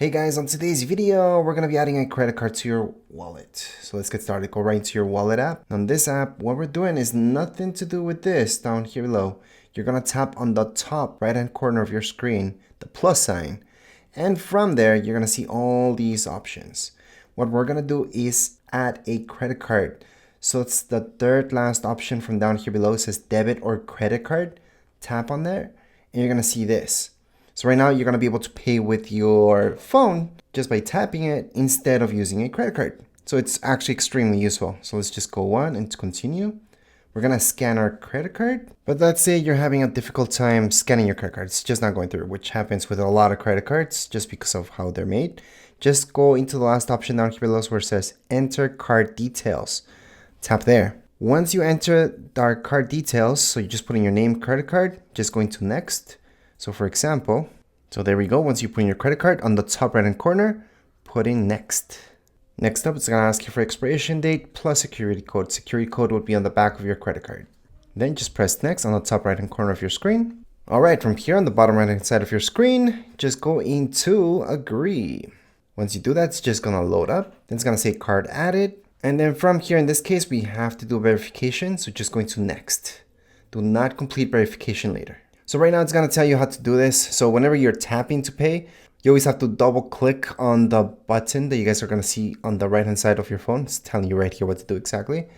Hey guys, on today's video, we're going to be adding a credit card to your wallet. So let's get started. Go right into your wallet app. On this app, what we're doing is nothing to do with this down here below. You're going to tap on the top right-hand corner of your screen, the plus sign. And from there, you're going to see all these options. What we're going to do is add a credit card. So it's the third last option from down here below. It says debit or credit card. Tap on there and you're going to see this. So right now you're going to be able to pay with your phone just by tapping it instead of using a credit card. So it's actually extremely useful. So let's just go on and continue. We're going to scan our credit card. But let's say you're having a difficult time scanning your credit card. It's just not going through, which happens with a lot of credit cards just because of how they're made. Just go into the last option down here below where it says enter card details. Tap there. Once you enter our card details, so you just put in your name, credit card, just go into next. So for example, so there we go. Once you put in your credit card on the top right hand corner, put in next. Next up, it's going to ask you for expiration date plus security code. Security code would be on the back of your credit card. Then just press next on the top right hand corner of your screen. All right, from here on the bottom right hand side of your screen, just go into agree. Once you do that, it's just going to load up. Then it's going to say card added. And then from here, in this case, we have to do verification. So just go into next. Do not complete verification later. So right now it's going to tell you how to do this. So whenever you're tapping to pay, you always have to double click on the button that you guys are going to see on the right hand side of your phone. It's telling you right here what to do exactly.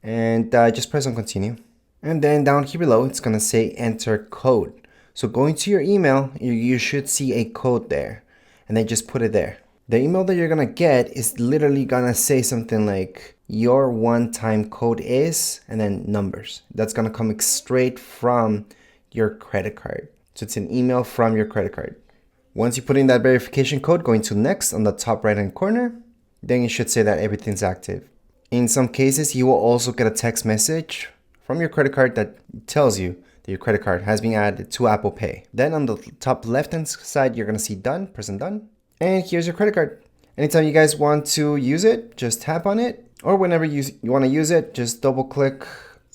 And just press on continue. And then down here below, it's going to say enter code. So going to your email, you should see a code there. And then just put it there. The email that you're going to get is literally going to say something like your one-time code is, and then numbers. That's going to come straight from your credit card. So it's an email from your credit card. Once you put in that verification code, go into next on the top right hand corner, then you should say that everything's active. In some cases, you will also get a text message from your credit card that tells you that your credit card has been added to Apple Pay. Then on the top left hand side, you're going to see done, press on done. And here's your credit card. Anytime you guys want to use it, just tap on it. Or whenever you want to use it, just double click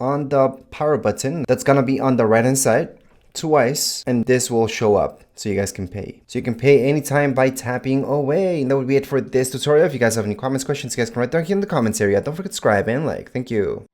on the power button that's gonna be on the right hand side twice, and this will show up so you guys can pay. So you can pay anytime by tapping away. And that would be it for this tutorial. If you guys have any comments, questions, you guys can write down here in the comments area. Don't forget to subscribe and like. Thank you.